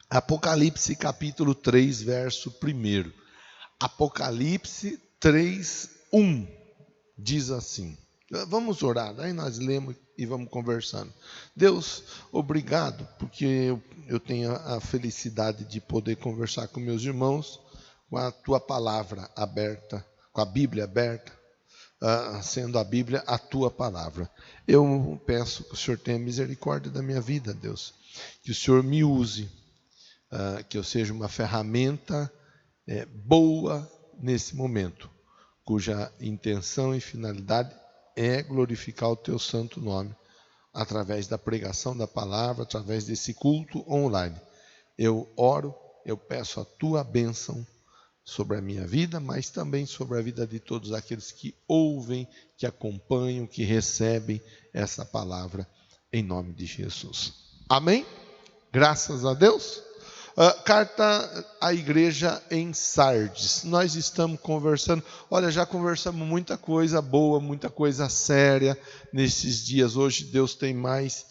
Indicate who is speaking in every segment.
Speaker 1: Apocalipse capítulo 3, verso 1. Apocalipse 3, 1 diz assim. Vamos orar, aí nós lemos e vamos conversando. Deus, obrigado, porque eu tenho a felicidade de poder conversar com meus irmãos, com a tua palavra aberta, com a Bíblia aberta, sendo a Bíblia a tua palavra. Eu peço que o Senhor tenha misericórdia da minha vida, Deus, que o Senhor me use, que eu seja uma ferramenta boa nesse momento, cuja intenção e finalidade é glorificar o teu santo nome, através da pregação da palavra, através desse culto online. Eu oro, eu peço a tua bênção sobre a minha vida, mas também sobre a vida de todos aqueles que ouvem, que acompanham, que recebem essa palavra, em nome de Jesus. Amém? Graças a Deus. Carta à igreja em Sardes. Nós estamos conversando, olha, já conversamos muita coisa boa, muita coisa séria nesses dias. Hoje Deus tem mais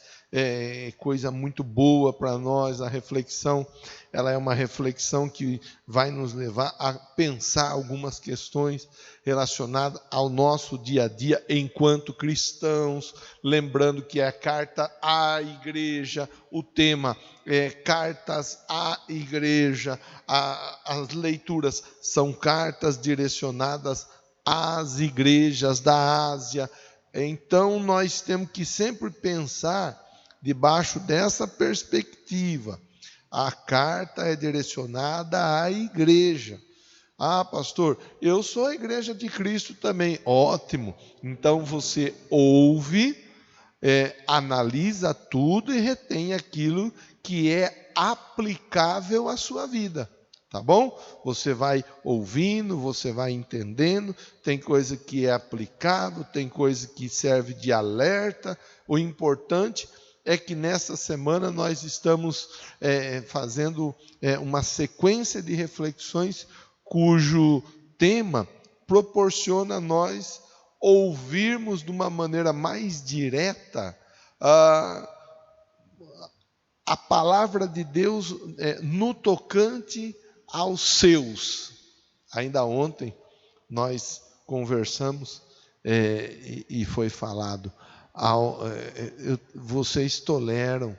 Speaker 1: coisa muito boa para nós. A reflexão, ela é uma reflexão que vai nos levar a pensar algumas questões relacionadas ao nosso dia a dia enquanto cristãos, lembrando que é a carta à igreja, o tema é cartas à igreja, as leituras são cartas direcionadas às igrejas da Ásia. Então nós temos que sempre pensar debaixo dessa perspectiva. A carta é direcionada à igreja. Pastor, eu sou a igreja de Cristo também. Ótimo. Então você ouve, analisa tudo e retém aquilo que é aplicável à sua vida. Tá bom? Você vai ouvindo, você vai entendendo. Tem coisa que é aplicável, tem coisa que serve de alerta. O importante é que nessa semana nós estamos fazendo uma sequência de reflexões cujo tema proporciona a nós ouvirmos de uma maneira mais direta a palavra de Deus no tocante aos seus. Ainda ontem nós conversamos e foi falado, vocês toleram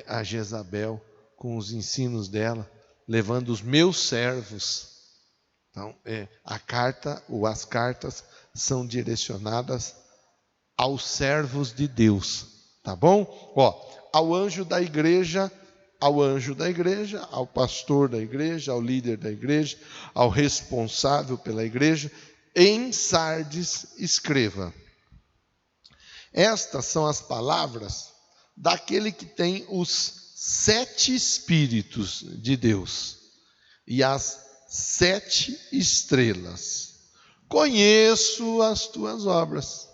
Speaker 1: a Jezabel com os ensinos dela, levando os meus servos. Então, as cartas são direcionadas aos servos de Deus, tá bom? Ao anjo da igreja, ao pastor da igreja, ao líder da igreja, ao responsável pela igreja, em Sardes escreva: estas são as palavras daquele que tem os 7 Espíritos de Deus e as 7 estrelas. Conheço as tuas obras.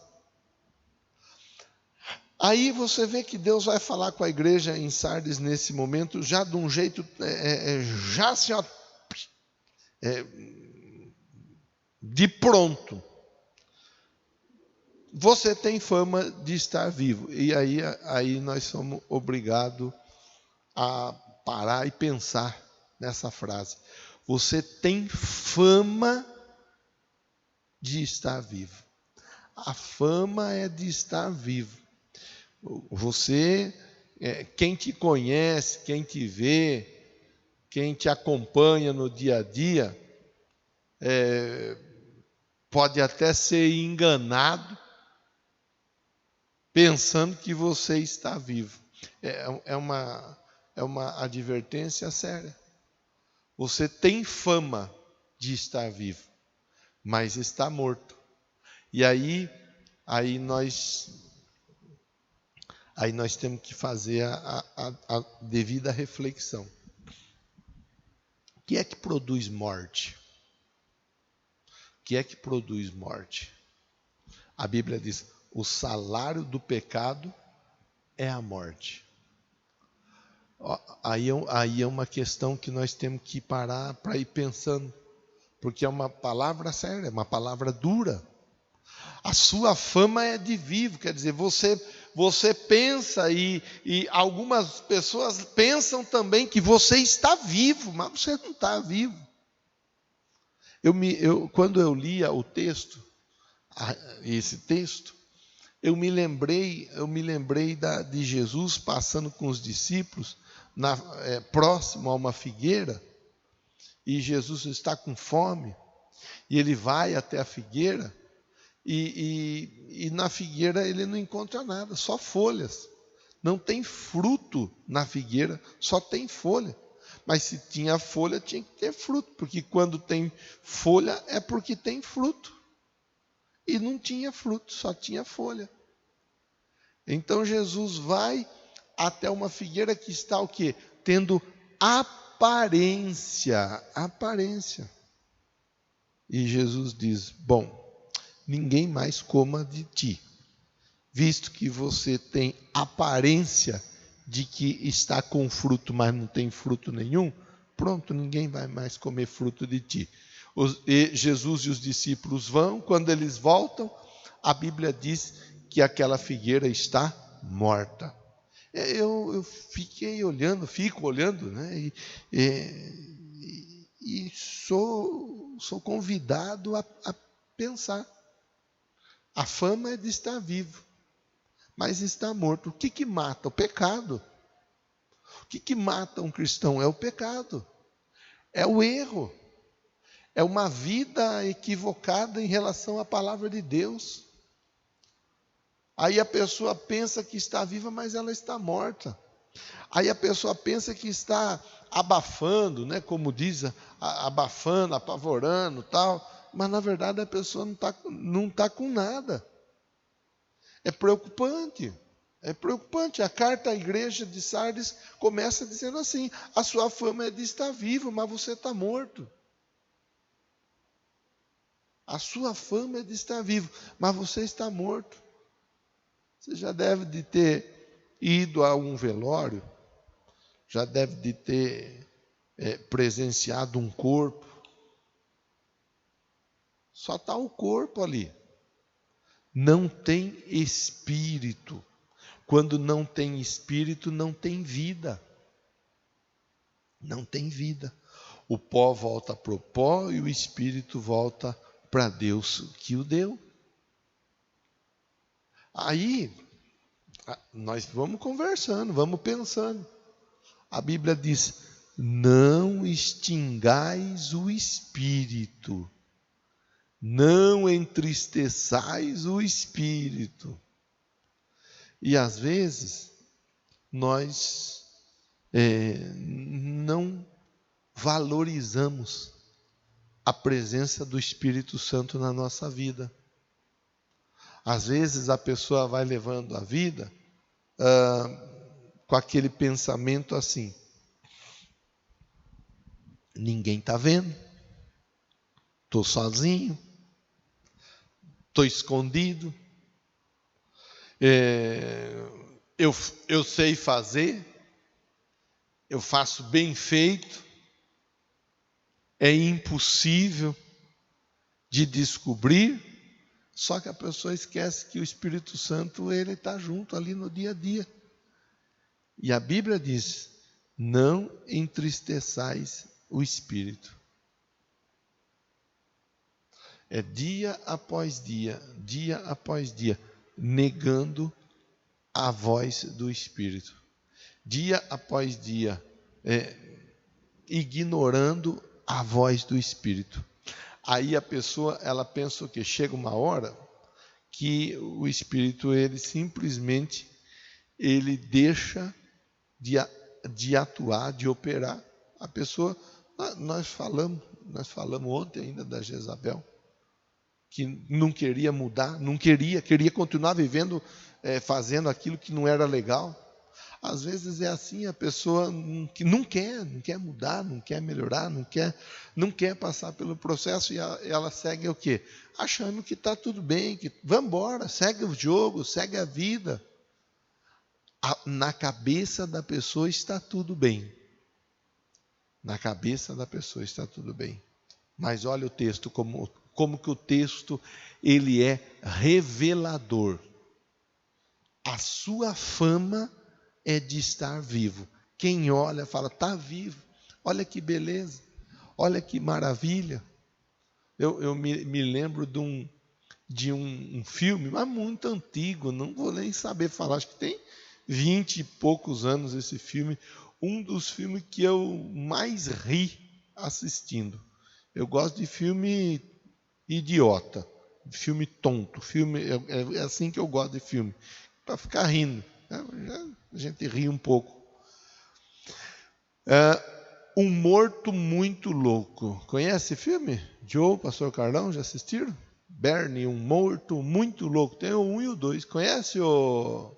Speaker 1: Aí você vê que Deus vai falar com a igreja em Sardes nesse momento, já de um jeito, já assim, de pronto. Você tem fama de estar vivo. E aí nós somos obrigados a parar e pensar nessa frase. Você tem fama de estar vivo. A fama é de estar vivo. Você, quem te conhece, quem te vê, quem te acompanha no dia a dia, pode até ser enganado pensando que você está vivo. É uma advertência séria. Você tem fama de estar vivo, mas está morto. E aí nós temos que fazer a devida reflexão. O que é que produz morte? O que é que produz morte? A Bíblia diz: o salário do pecado é a morte. Aí é uma questão que nós temos que parar para ir pensando, porque é uma palavra séria, é uma palavra dura. A sua fama é de vivo, quer dizer, você você pensa e algumas pessoas pensam também que você está vivo, mas você não está vivo. Quando eu lia o texto, esse texto, eu me lembrei de Jesus passando com os discípulos próximo a uma figueira, e Jesus está com fome, e ele vai até a figueira, e na figueira ele não encontra nada, só folhas. Não tem fruto na figueira, só tem folha. Mas se tinha folha, tinha que ter fruto, porque quando tem folha é porque tem fruto. E não tinha fruto, só tinha folha. Então Jesus vai até uma figueira que está o quê? Tendo aparência. E Jesus diz: bom, ninguém mais coma de ti, visto que você tem aparência de que está com fruto, mas não tem fruto nenhum, pronto, ninguém vai mais comer fruto de ti. Jesus e os discípulos vão, quando eles voltam, a Bíblia diz que aquela figueira está morta. Eu fico olhando, né? E sou convidado a pensar. A fama é de estar vivo, mas está morto. O que mata? O pecado. O que mata um cristão? É o pecado, é o erro, é uma vida equivocada em relação à palavra de Deus. Aí a pessoa pensa que está viva, mas ela está morta. Aí a pessoa pensa que está abafando, né, como diz, abafando, apavorando, tal, mas na verdade a pessoa não tá com nada. É preocupante. É preocupante. A carta à igreja de Sardes começa dizendo assim: a sua fama é de estar vivo, mas você está morto. A sua fama é de estar vivo, mas você está morto. Você já deve de ter ido a um velório, já deve de ter presenciado um corpo. Só está o corpo ali. Não tem espírito. Quando não tem espírito, não tem vida. Não tem vida. O pó volta para o pó e o espírito volta para Deus que o deu. Aí, nós vamos conversando, vamos pensando. A Bíblia diz: não extingais o espírito, não entristeçais o espírito. E às vezes, nós não valorizamos a presença do Espírito Santo na nossa vida. Às vezes a pessoa vai levando a vida com aquele pensamento assim: ninguém está vendo, estou sozinho, estou escondido, eu sei fazer, eu faço bem feito, é impossível de descobrir. Só que a pessoa esquece que o Espírito Santo, ele está junto ali no dia a dia. E a Bíblia diz: não entristeçais o Espírito. É dia após dia, negando a voz do Espírito. Dia após dia, ignorando a voz do Espírito. Aí a pessoa, ela pensa o quê? Chega uma hora que o Espírito, ele simplesmente, ele deixa de atuar, de operar. A pessoa, nós falamos ontem ainda da Jezabel, que não queria mudar, queria continuar vivendo, fazendo aquilo que não era legal. Às vezes é assim, a pessoa que não quer mudar, não quer melhorar, não quer passar pelo processo, e ela segue o quê? Achando que está tudo bem, que vamos embora, segue o jogo, segue a vida. Na cabeça da pessoa está tudo bem. Na cabeça da pessoa está tudo bem. Mas olha o texto, como que o texto, ele é revelador. A sua fama é de estar vivo. Quem olha fala, está vivo. Olha que beleza. Olha que maravilha. Eu me lembro de um filme, mas muito antigo, não vou nem saber falar, acho que tem 20 e poucos anos esse filme. Um dos filmes que eu mais ri assistindo. Eu gosto de filme idiota, filme tonto, é assim que eu gosto de filme, para ficar rindo, né? A gente ri um pouco. Um Morto Muito Louco. Conhece esse filme? Joe, Pastor Carlão, já assistiram? Bernie, Um Morto Muito Louco. Tem o 1 e o 2. Conhece o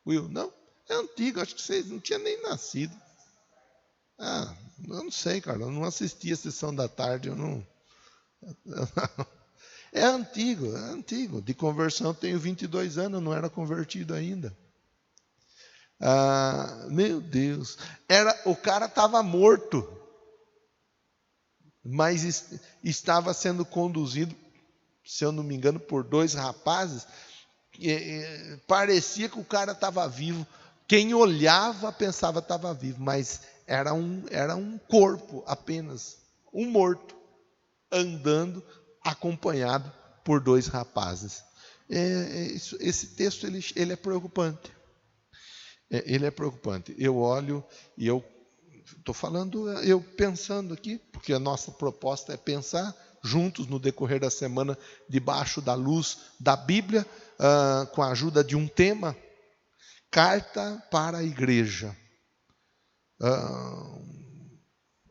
Speaker 1: Will? Não? É antigo, acho que vocês não tinham nem nascido. Eu não sei, Carlão, não assisti a sessão da tarde, eu não... É antigo. De conversão eu tenho 22 anos, eu não era convertido ainda. Meu Deus. O cara estava morto, mas estava sendo conduzido, se eu não me engano, por 2 rapazes. Parecia que o cara estava vivo. Quem olhava pensava que estava vivo, mas era um corpo apenas, um morto, andando acompanhado por 2 rapazes. Esse texto ele é preocupante. Ele é preocupante. Eu olho e eu estou falando, eu pensando aqui, porque a nossa proposta é pensar juntos no decorrer da semana, debaixo da luz da Bíblia, com a ajuda de um tema, carta para a igreja.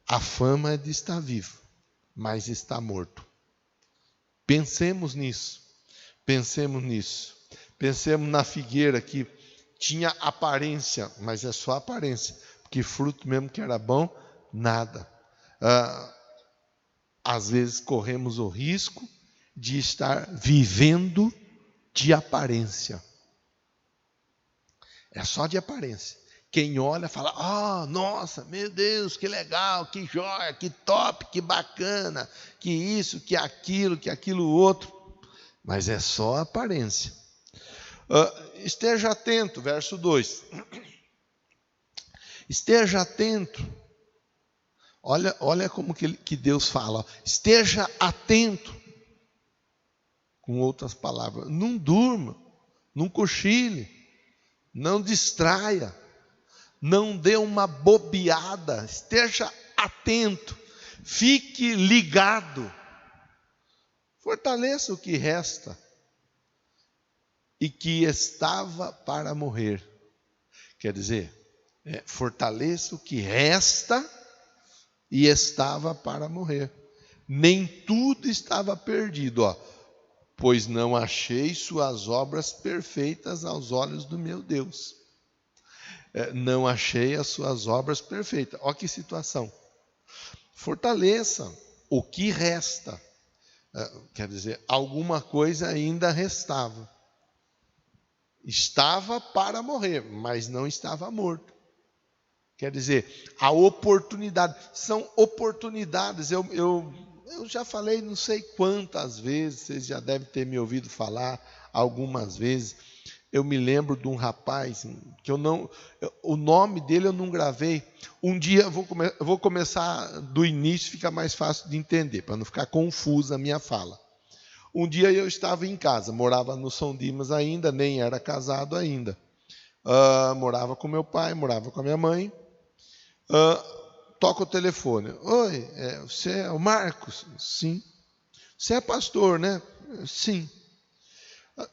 Speaker 1: A fama é de estar vivo, mas está morto. Pensemos nisso. Pensemos na figueira que tinha aparência, mas é só aparência, porque fruto mesmo que era bom, nada. Às vezes corremos o risco de estar vivendo de aparência. É só de aparência. Quem olha fala, nossa, meu Deus, que legal, que joia, que top, que bacana, que isso, que aquilo outro. Mas é só aparência. Esteja atento, verso 2. Esteja atento. Olha como que Deus fala. Esteja atento. Com outras palavras, não durma, não cochile, não distraia, não dê uma bobeada. Esteja atento, fique ligado. Fortaleça o que resta e que estava para morrer. Quer dizer, fortaleça o que resta e estava para morrer. Nem tudo estava perdido, pois não achei suas obras perfeitas aos olhos do meu Deus. Não achei as suas obras perfeitas. Olha que situação. Fortaleça o que resta. Quer dizer, alguma coisa ainda restava. Estava para morrer, mas não estava morto. Quer dizer, a oportunidade. São oportunidades. Eu já falei não sei quantas vezes, vocês já devem ter me ouvido falar algumas vezes. Eu me lembro de um rapaz, que o nome dele eu não gravei. Um dia eu vou começar do início, fica mais fácil de entender, para não ficar confusa a minha fala. Um dia eu estava em casa, morava no São Dimas ainda, nem era casado ainda. Morava com meu pai, morava com a minha mãe. Toca o telefone. Oi, você é o Marcos? Sim. Você é pastor, né? Sim.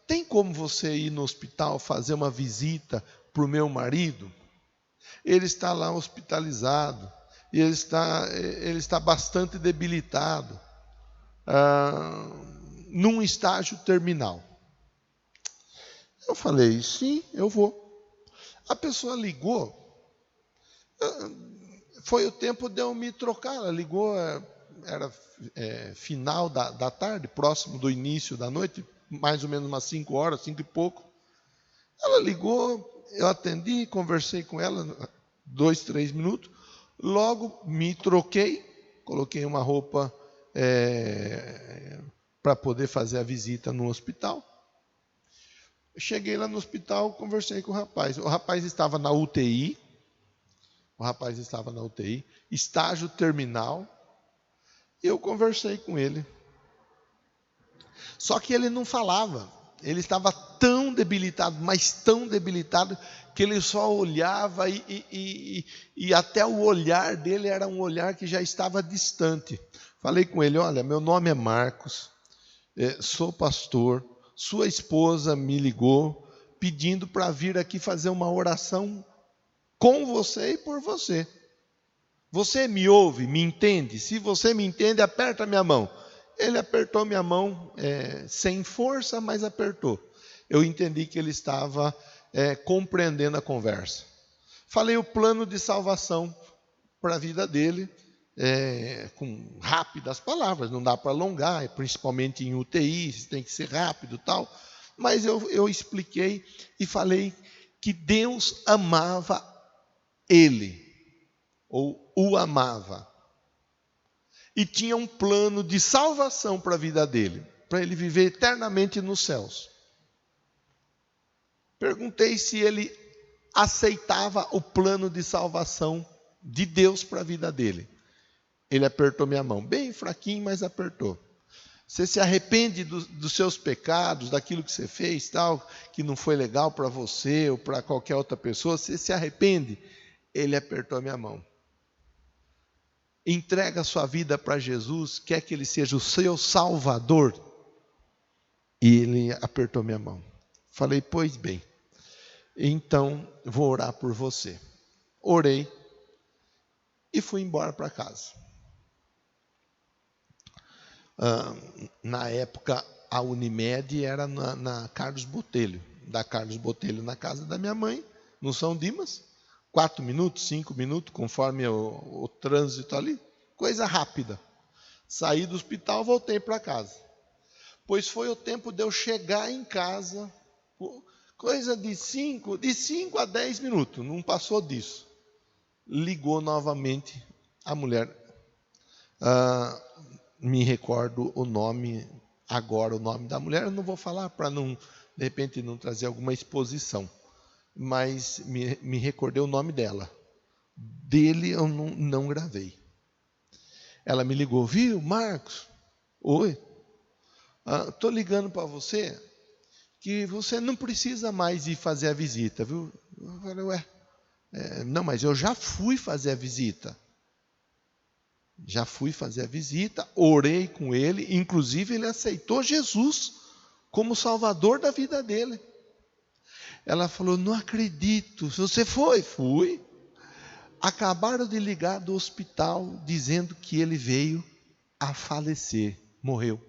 Speaker 1: Tem como você ir no hospital fazer uma visita para o meu marido? Ele está lá hospitalizado. E ele está bastante debilitado. Num estágio terminal. Eu falei, sim, eu vou. A pessoa ligou. Foi o tempo de eu me trocar. Ela ligou, era final da tarde, próximo do início da noite, mais ou menos umas 5 horas, 5 e pouco. Ela ligou, eu atendi, conversei com ela 2, 3 minutos. Logo me troquei, coloquei uma roupa para poder fazer a visita no hospital. Eu cheguei lá no hospital, conversei com o rapaz. O rapaz estava na UTI. Estágio terminal. Eu conversei com ele. Só que ele não falava. Ele estava tão debilitado, mas tão debilitado, que ele só olhava e até o olhar dele era um olhar que já estava distante. Falei com ele: olha, meu nome é Marcos, sou pastor, sua esposa me ligou pedindo para vir aqui fazer uma oração com você e por você. Você me ouve, me entende? Se você me entende, aperta minha mão. Ele apertou minha mão, sem força, mas apertou. Eu entendi que ele estava compreendendo a conversa. Falei o plano de salvação para a vida dele, com rápidas palavras. Não dá para alongar, principalmente em UTI, tem que ser rápido e tal. Mas eu expliquei e falei que Deus amava ele, ou o amava. E tinha um plano de salvação para a vida dele, para ele viver eternamente nos céus. Perguntei se ele aceitava o plano de salvação de Deus para a vida dele. Ele apertou minha mão, bem fraquinho, mas apertou. Você se arrepende dos seus pecados, daquilo que você fez, tal, que não foi legal para você ou para qualquer outra pessoa? Você se arrepende? Ele apertou minha mão. Entrega a sua vida para Jesus, quer que Ele seja o seu Salvador? E ele apertou minha mão. Falei: pois bem, então vou orar por você. Orei e fui embora para casa. Na época, a Unimed era na Carlos Botelho. Da Carlos Botelho na casa da minha mãe, no São Dimas. 4 minutos, 5 minutos, conforme o trânsito ali. Coisa rápida. Saí do hospital, voltei para casa. Pois foi o tempo de eu chegar em casa, coisa de 5 a 10 minutos, não passou disso. Ligou novamente a mulher. Me recordo o nome, agora o nome da mulher, eu não vou falar para não, de repente, não trazer alguma exposição. Mas me recordei o nome dela. Dele eu não gravei. Ela me ligou: viu, Marcos? Oi. Estou ligando para você, que você não precisa mais ir fazer a visita, viu? Eu falei: não, mas eu já fui fazer a visita. Já fui fazer a visita, orei com ele, inclusive ele aceitou Jesus como Salvador da vida dele. Ela falou: não acredito. Você foi? Fui. Acabaram de ligar do hospital dizendo que ele veio a falecer, morreu.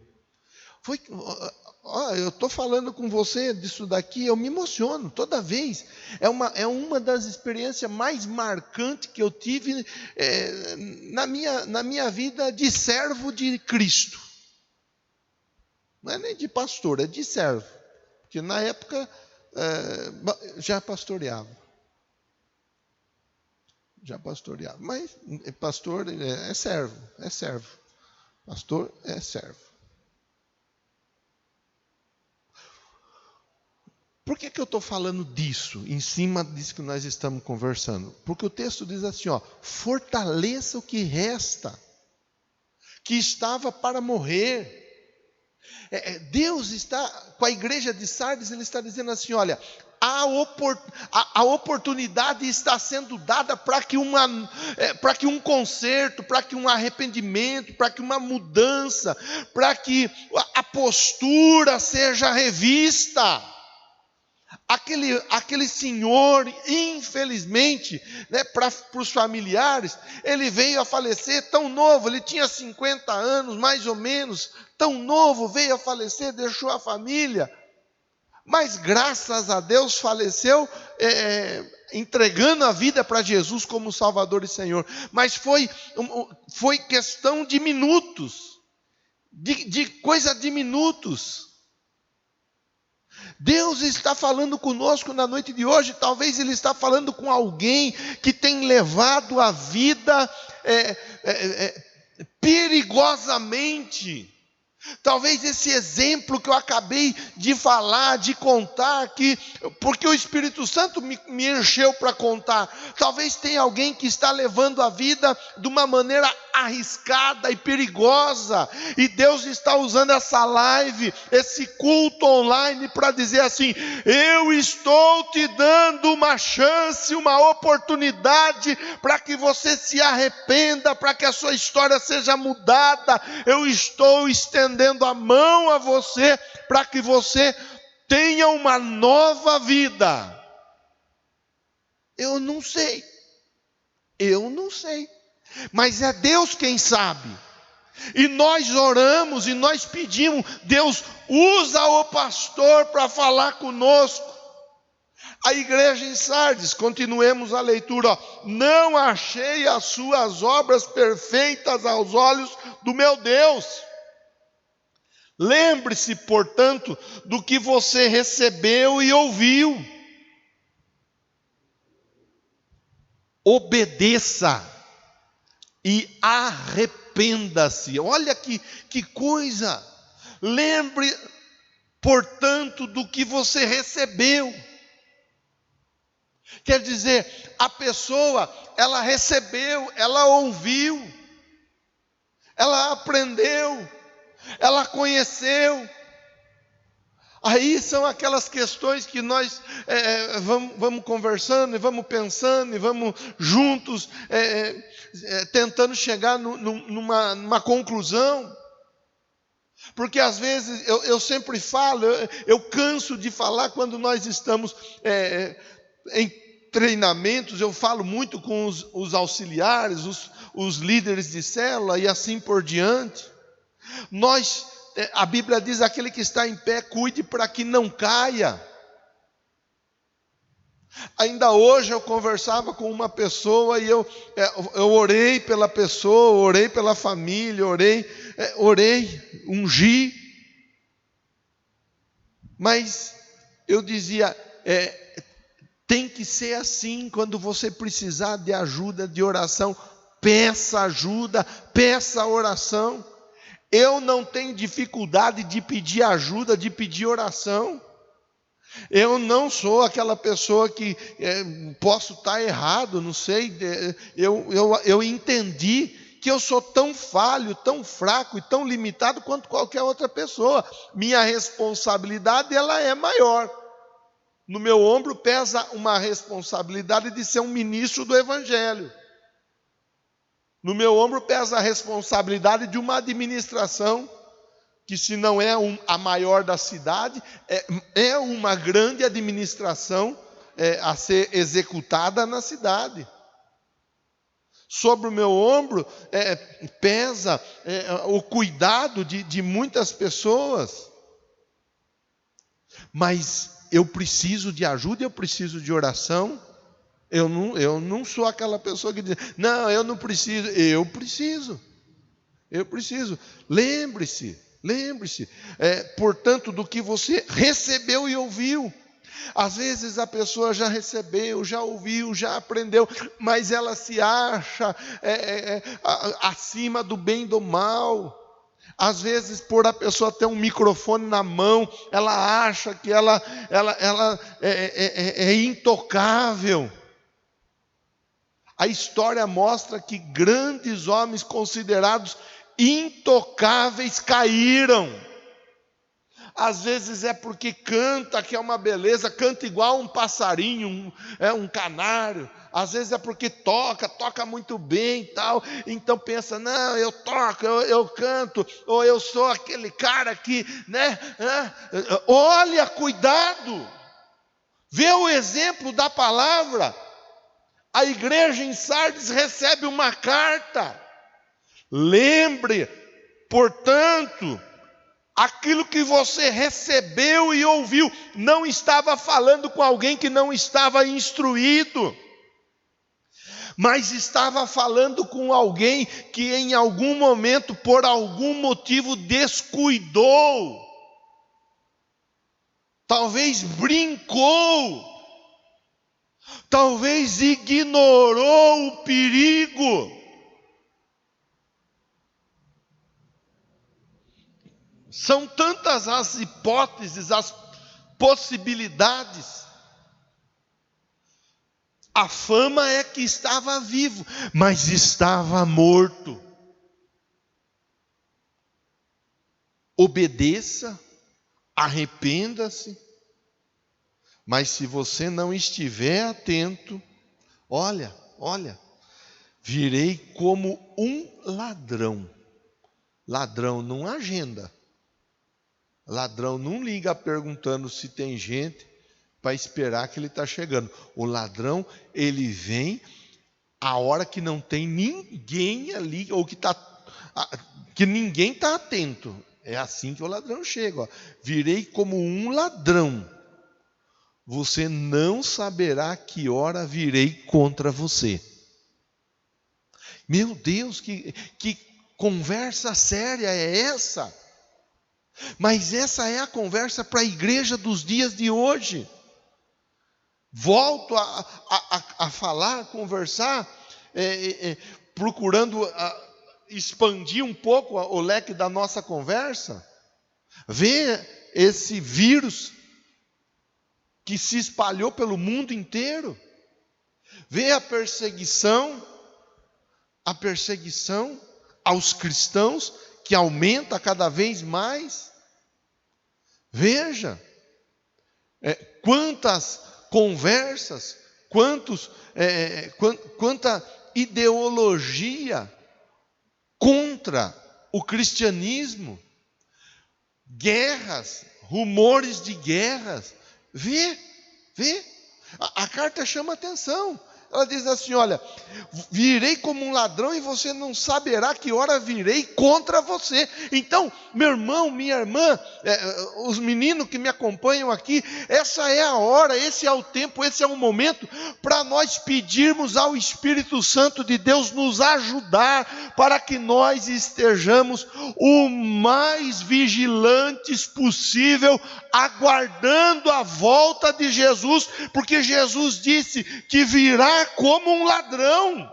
Speaker 1: Eu estou falando com você disso daqui, eu me emociono toda vez. É uma das experiências mais marcantes que eu tive na minha vida de servo de Cristo. Não é nem de pastor, é de servo. Porque na época já pastoreava. Mas pastor é servo. Pastor é servo. Por que eu estou falando disso, em cima disso que nós estamos conversando? Porque o texto diz assim, fortaleça o que resta, que estava para morrer. Deus está, com a igreja de Sardes, Ele está dizendo assim, olha, a oportunidade está sendo dada para que um conserto, para que um arrependimento, para que uma mudança, para que a postura seja revista. Aquele senhor, infelizmente, para os familiares, ele veio a falecer tão novo, ele tinha 50 anos, mais ou menos, tão novo, veio a falecer, deixou a família, mas graças a Deus faleceu, entregando a vida para Jesus como Salvador e Senhor. Mas foi questão de minutos, de coisa de minutos. Deus está falando conosco na noite de hoje. Talvez Ele está falando com alguém que tem levado a vida perigosamente, Talvez esse exemplo que eu acabei de falar, de contar aqui, porque o Espírito Santo me encheu para contar. Talvez tenha alguém que está levando a vida de uma maneira arriscada e perigosa, e Deus está usando essa live, esse culto online para dizer assim: eu estou te dando uma chance, uma oportunidade para que você se arrependa, para que a sua história seja mudada. Eu estou estendendo a mão a você para que você tenha uma nova vida. Eu não sei, mas é Deus quem sabe. E nós oramos e nós pedimos: Deus, usa o pastor para falar conosco. A igreja em Sardes, continuemos a leitura, não achei as suas obras perfeitas aos olhos do meu Deus. Lembre-se, portanto, do que você recebeu e ouviu. Obedeça e arrependa-se. Olha que coisa. Lembre, portanto, do que você recebeu. Quer dizer, a pessoa, ela recebeu, ela ouviu, ela aprendeu, ela conheceu. Aí são aquelas questões que nós vamos conversando e vamos pensando e vamos juntos tentando chegar numa conclusão. Porque às vezes eu sempre falo, eu canso de falar quando nós estamos em treinamentos, eu falo muito com os auxiliares, os líderes de célula e assim por diante. A Bíblia diz: aquele que está em pé, cuide para que não caia. Ainda hoje eu conversava com uma pessoa e eu orei pela pessoa, orei pela família, orei, ungi. Mas eu dizia, tem que ser assim. Quando você precisar de ajuda, de oração, peça ajuda, peça oração. Eu não tenho dificuldade de pedir ajuda, de pedir oração. Eu não sou aquela pessoa que posso estar errado, não sei. Eu entendi que eu sou tão falho, tão fraco e tão limitado quanto qualquer outra pessoa. Minha responsabilidade, ela é maior. No meu ombro pesa uma responsabilidade de ser um ministro do Evangelho. No meu ombro pesa a responsabilidade de uma administração, que se não é a maior da cidade, é uma grande administração a ser executada na cidade. Sobre o meu ombro pesa o cuidado de muitas pessoas. Mas eu preciso de ajuda, eu preciso de oração. Eu não sou aquela pessoa que diz: não, eu não preciso. Eu preciso. Lembre-se, portanto, do que você recebeu e ouviu. Às vezes a pessoa já recebeu, já ouviu, já aprendeu, mas ela se acha acima do bem e do mal. Às vezes, por a pessoa ter um microfone na mão, ela acha que ela é intocável. A história mostra que grandes homens considerados intocáveis caíram. Às vezes é porque canta, que é uma beleza, canta igual um passarinho, um canário. Às vezes é porque toca muito bem e tal. Então pensa: não, eu toco, eu canto, ou eu sou aquele cara que, né? Olha, cuidado. Vê o exemplo da palavra. A igreja em Sardes recebe uma carta. Lembre, portanto, aquilo que você recebeu e ouviu. Não estava falando com alguém que não estava instruído, mas estava falando com alguém que em algum momento, por algum motivo, descuidou. Talvez brincou. Talvez ignorou o perigo. São tantas as hipóteses, as possibilidades. A fama é que estava vivo, mas estava morto. Obedeça, arrependa-se, mas se você não estiver atento, olha, virei como um ladrão. Ladrão não agenda. Ladrão não liga perguntando se tem gente para esperar que ele está chegando. O ladrão, ele vem a hora que não tem ninguém ali, ou que ninguém está atento. É assim que o ladrão chega. Ó. Virei como um ladrão. Você não saberá que hora virei contra você. Meu Deus, que conversa séria é essa? Mas essa é a conversa para a igreja dos dias de hoje. Volto a falar, conversar, procurando expandir um pouco o leque da nossa conversa. Ver esse vírus que se espalhou pelo mundo inteiro. Ver a perseguição aos cristãos que aumenta cada vez mais. Veja quantas conversas, quanta ideologia contra o cristianismo, guerras, rumores de guerras. Vê, a carta chama atenção. Ela diz assim, olha, virei como um ladrão e você não saberá que hora virei contra você. Então, meu irmão, minha irmã, os meninos que me acompanham aqui, essa é a hora, esse é o tempo, esse é o momento para nós pedirmos ao Espírito Santo de Deus nos ajudar para que nós estejamos o mais vigilantes possível, aguardando a volta de Jesus, porque Jesus disse que virá como um ladrão.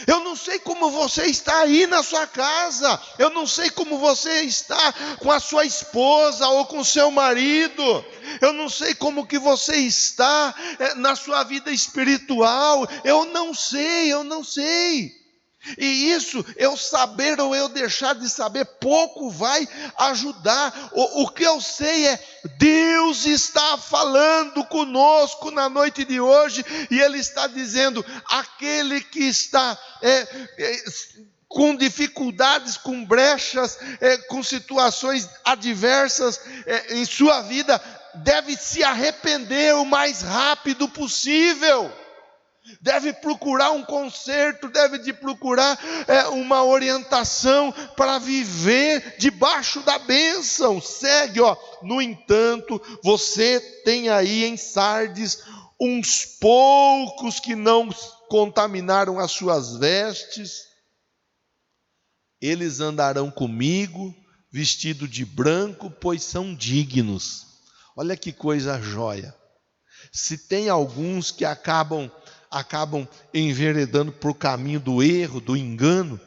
Speaker 1: Eu não sei como você está aí na sua casa, eu não sei como você está com a sua esposa ou com o seu marido, eu não sei como que você está na sua vida espiritual, eu não sei. E isso, eu saber ou eu deixar de saber, pouco vai ajudar. O que eu sei é, Deus está falando conosco na noite de hoje, e Ele está dizendo, aquele que está com dificuldades, com brechas, com situações adversas em sua vida, deve se arrepender o mais rápido possível. Deve procurar um conserto, deve de procurar uma orientação para viver debaixo da bênção. Segue, ó. No entanto, você tem aí em Sardes uns poucos que não contaminaram as suas vestes. Eles andarão comigo, vestido de branco, pois são dignos. Olha que coisa jóia. Se tem alguns que acabam enveredando por caminho do erro, do engano,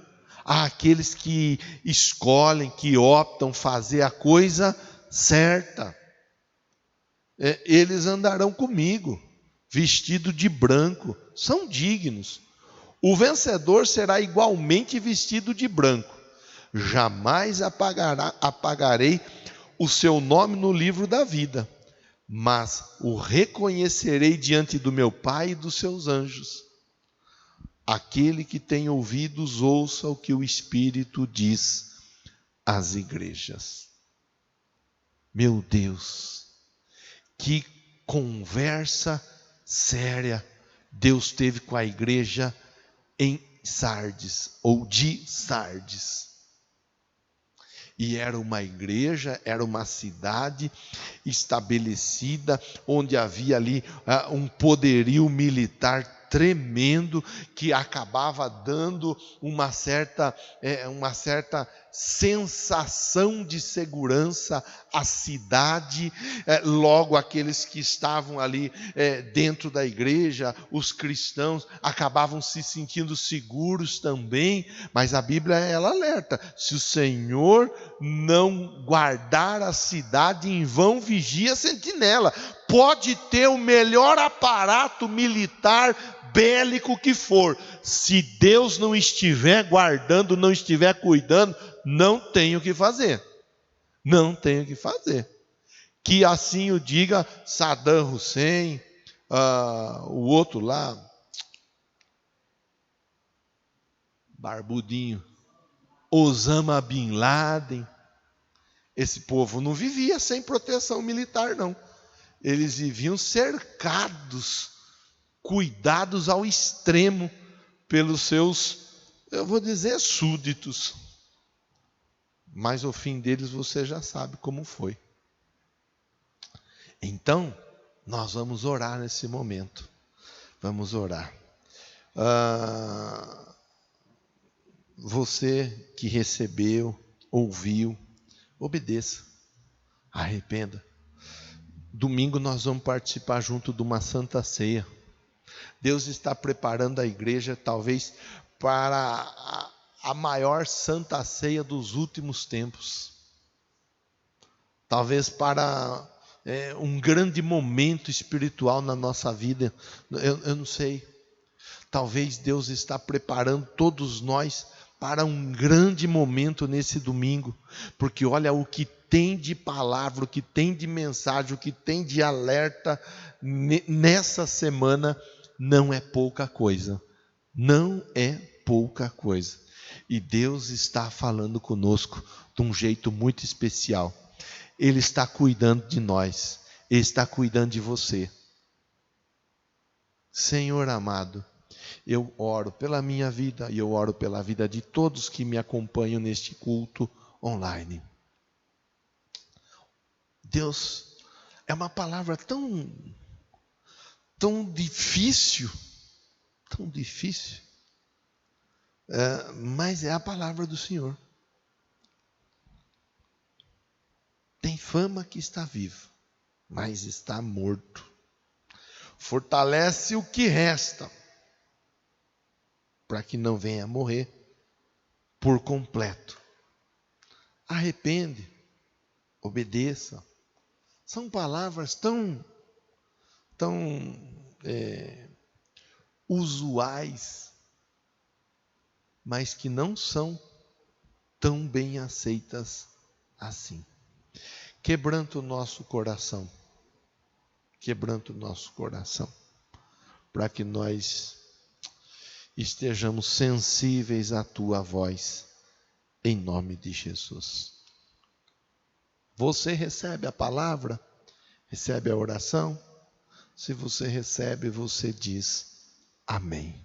Speaker 1: há aqueles que escolhem, que optam fazer a coisa certa. Eles andarão comigo, vestido de branco, são dignos. O vencedor será igualmente vestido de branco. Jamais apagarei o seu nome no livro da vida, mas o reconhecerei diante do meu Pai e dos seus anjos. Aquele que tem ouvidos, ouça o que o Espírito diz às igrejas. Meu Deus, que conversa séria Deus teve com a igreja em Sardes, ou de Sardes. E era uma igreja, era uma cidade estabelecida, onde havia ali um poderio militar tremendo que acabava dando uma certa sensação de segurança à cidade. Logo aqueles que estavam ali dentro da igreja, os cristãos, acabavam se sentindo seguros também. Mas a Bíblia, ela alerta: se o Senhor não guardar a cidade, em vão vigia a sentinela. Pode ter o melhor aparato militar bélico que for, se Deus não estiver guardando, não estiver cuidando, não tem o que fazer. Não tem o que fazer. Que assim o diga Saddam Hussein, o outro lá, barbudinho, Osama Bin Laden. Esse povo não vivia sem proteção militar, não. Eles viviam cercados, cuidados ao extremo pelos seus, eu vou dizer, súditos. Mas o fim deles você já sabe como foi. Então, nós vamos orar nesse momento. Vamos orar. Você que recebeu, ouviu, obedeça, arrependa. Domingo nós vamos participar junto de uma santa ceia. Deus está preparando a igreja talvez para a maior santa ceia dos últimos tempos. Talvez para um grande momento espiritual na nossa vida. Eu não sei. Talvez Deus está preparando todos nós para um grande momento nesse domingo. Porque olha o que tem de palavra, o que tem de mensagem, o que tem de alerta nessa semana. Não é pouca coisa. Não é pouca coisa. E Deus está falando conosco de um jeito muito especial. Ele está cuidando de nós. Ele está cuidando de você. Senhor amado, eu oro pela minha vida e eu oro pela vida de todos que me acompanham neste culto online. Deus, é uma palavra tão difícil, mas é a palavra do Senhor. Tem fama que está vivo, mas está morto. Fortalece o que resta, para que não venha morrer por completo. Arrepende, obedeça. São palavras tão usuais, mas que não são tão bem aceitas assim. Quebranta o nosso coração. Quebranta o nosso coração. Para que nós estejamos sensíveis à tua voz. Em nome de Jesus. Você recebe a palavra? Recebe a oração? Se você recebe, você diz amém.